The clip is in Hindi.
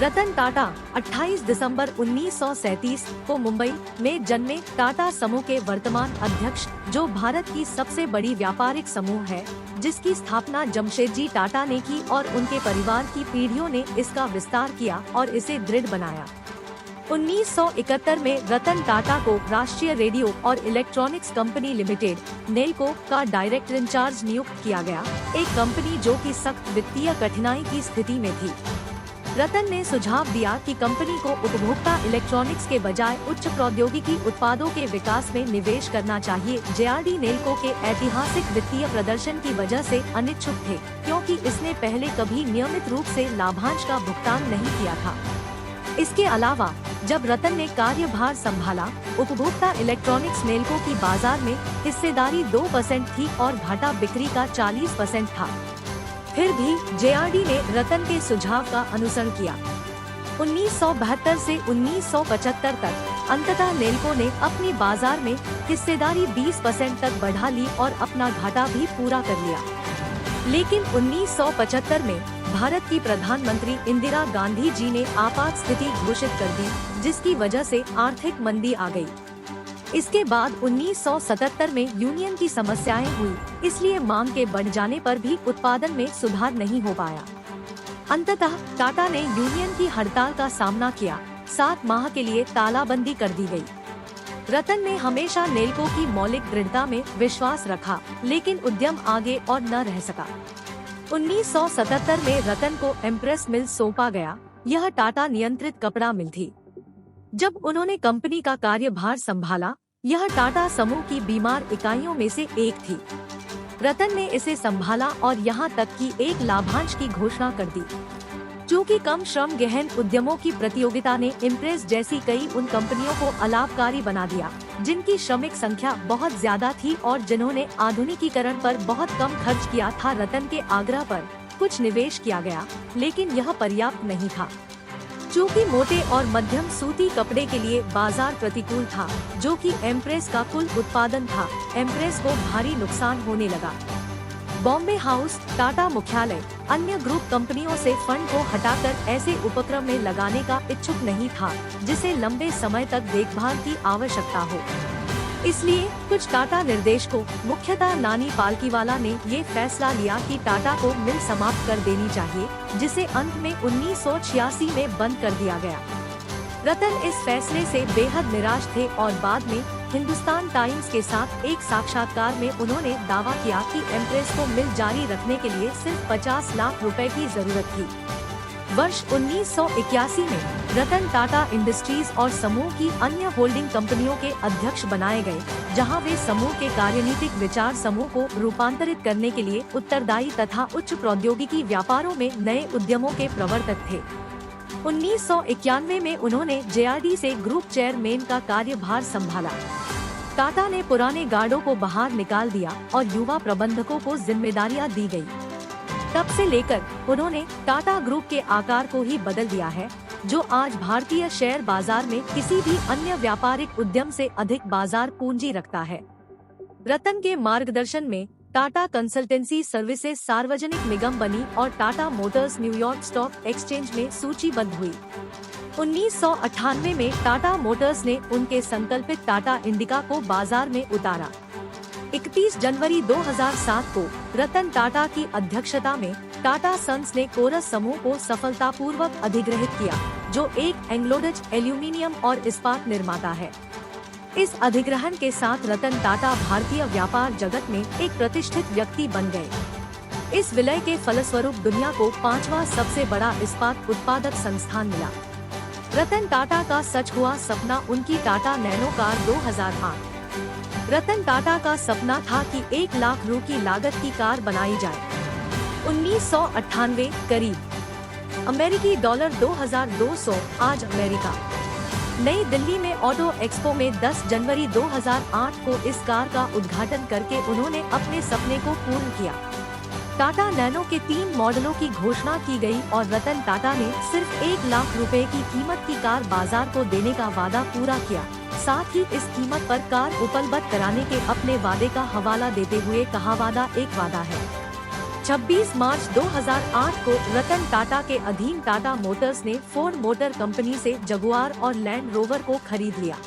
रतन टाटा 28 दिसंबर 1937 को मुंबई में जन्मे। टाटा समूह के वर्तमान अध्यक्ष, जो भारत की सबसे बड़ी व्यापारिक समूह है, जिसकी स्थापना जमशेदजी टाटा ने की और उनके परिवार की पीढ़ियों ने इसका विस्तार किया और इसे दृढ़ बनाया। 1971 में रतन टाटा को राष्ट्रीय रेडियो और इलेक्ट्रॉनिक्स कंपनी लिमिटेड नेल्को का डायरेक्टर इंचार्ज नियुक्त किया गया, एक कंपनी जो कि सख्त वित्तीय कठिनाई की स्थिति में थी। रतन ने सुझाव दिया कि कंपनी को उपभोक्ता इलेक्ट्रॉनिक्स के बजाय उच्च प्रौद्योगिकी उत्पादों के विकास में निवेश करना चाहिए। जेआरडी नेल्को के ऐतिहासिक वित्तीय प्रदर्शन की वजह से अनिच्छुक थे, क्योंकि इसने पहले कभी नियमित रूप से लाभांश का भुगतान नहीं किया था। इसके अलावा जब रतन ने कार्यभार संभाला, उपभोक्ता इलेक्ट्रॉनिक्स नेल्को की बाजार में हिस्सेदारी 2% थी और घाटा बिक्री का 40% था। फिर भी जेआरडी ने रतन के सुझाव का अनुसरण किया। 1972 से 1975 तक अंततः नेल्को ने अपनी बाजार में हिस्सेदारी 20% तक बढ़ा ली और अपना घाटा भी पूरा कर लिया। लेकिन 1975 में भारत की प्रधानमंत्री इंदिरा गांधी जी ने आपात स्थिति घोषित कर दी, जिसकी वजह से आर्थिक मंदी आ गई। इसके बाद 1977 में यूनियन की समस्याएं हुई, इसलिए मांग के बढ़ जाने पर भी उत्पादन में सुधार नहीं हो पाया। अंततः टाटा ने यूनियन की हड़ताल का सामना किया। 7 माह के लिए तालाबंदी कर दी गई। रतन ने हमेशा नेल्को की मौलिक दृढ़ता में विश्वास रखा, लेकिन उद्यम आगे और न रह सका। 1977 में रतन को एम्प्रेस मिल सौंपा गया। यह टाटा नियंत्रित कपड़ा मिल थी। जब उन्होंने कंपनी का कार्यभार संभाला, यह टाटा समूह की बीमार इकाइयों में से एक थी। रतन ने इसे संभाला और यहाँ तक कि एक लाभांश की घोषणा कर दी। चूँकि कम श्रम गहन उद्यमों की प्रतियोगिता ने इम्प्रेस जैसी कई उन कंपनियों को अलाभकारी बना दिया, जिनकी श्रमिक संख्या बहुत ज्यादा थी और जिन्होंने आधुनिकीकरण पर बहुत कम खर्च किया था। रतन के आग्रह पर कुछ निवेश किया गया, लेकिन यह पर्याप्त नहीं था। चूँकि मोटे और मध्यम सूती कपड़े के लिए बाजार प्रतिकूल था, जो कि एम्प्रेस का कुल उत्पादन था, एम्प्रेस को भारी नुकसान होने लगा। बॉम्बे हाउस, टाटा मुख्यालय, अन्य ग्रुप कंपनियों से फंड को हटाकर ऐसे उपक्रम में लगाने का इच्छुक नहीं था, जिसे लंबे समय तक देखभाल की आवश्यकता हो। इसलिए कुछ टाटा निर्देशकों, मुख्यतः नानी पालकीवाला ने ये फैसला लिया कि टाटा को मिल समाप्त कर देनी चाहिए, जिसे अंत में 1986 में बंद कर दिया गया। रतन इस फैसले से बेहद निराश थे और बाद में हिंदुस्तान टाइम्स के साथ एक साक्षात्कार में उन्होंने दावा किया कि एम्प्रेस को मिल जारी रखने के लिए सिर्फ 50 लाख रुपए की जरूरत थी। वर्ष 1981 में रतन टाटा इंडस्ट्रीज और समूह की अन्य होल्डिंग कंपनियों के अध्यक्ष बनाए गए, जहां वे समूह के कार्यनीतिक विचार समूह को रूपांतरित करने के लिए उत्तरदायी तथा उच्च प्रौद्योगिकी व्यापारों में नए उद्यमों के प्रवर्तक थे। 1991 में उन्होंने जेआरडी से ग्रुप चेयरमैन का कार्यभार संभाला। टाटा ने पुराने गार्डों को बाहर निकाल दिया और युवा प्रबंधकों को जिम्मेदारियां दी गई। तब से लेकर उन्होंने टाटा ग्रुप के आकार को ही बदल दिया है, जो आज भारतीय शेयर बाजार में किसी भी अन्य व्यापारिक उद्यम से अधिक बाजार पूंजी रखता है। रतन के मार्गदर्शन में टाटा कंसल्टेंसी सर्विसेज सार्वजनिक निगम बनी और Tata Motors New York stock exchange में सूचीबद्ध हुई। 1998 में टाटा मोटर्स ने उनके संकल्पित टाटा इंडिका को बाजार में उतारा। 31 जनवरी 2007 को रतन टाटा की अध्यक्षता में टाटा सन्स ने कोरस समूह को सफलतापूर्वक अधिग्रहित किया, जो एक एंग्लो-डच एल्यूमीनियम और इस्पात निर्माता है। इस अधिग्रहण के साथ रतन टाटा भारतीय व्यापार जगत में एक प्रतिष्ठित व्यक्ति बन गए। इस विलय के फलस्वरूप दुनिया को 5वां सबसे बड़ा इस्पात उत्पादक संस्थान मिला। रतन टाटा का सच हुआ सपना उनकी टाटा नैनो कार 2008। रतन टाटा का सपना था कि 1 लाख रु की लागत की कार बनाई जाए। 1998 करीब अमेरिकी डॉलर 2200। आज अमेरिका। नई दिल्ली में ऑटो एक्सपो में 10 जनवरी 2008 को इस कार का उद्घाटन करके उन्होंने अपने सपने को पूर्ण किया। टाटा नैनो के 3 मॉडलों की घोषणा की गई और रतन टाटा ने सिर्फ 1 लाख रुपए की कीमत की कार बाजार को देने का वादा पूरा किया। साथ ही इस कीमत पर कार उपलब्ध कराने के अपने वादे का हवाला देते हुए कहा, वादा एक वादा है। 26 मार्च 2008 को रतन टाटा के अधीन टाटा मोटर्स ने फोर्ड मोटर कंपनी से जगुआर और लैंड रोवर को खरीद लिया।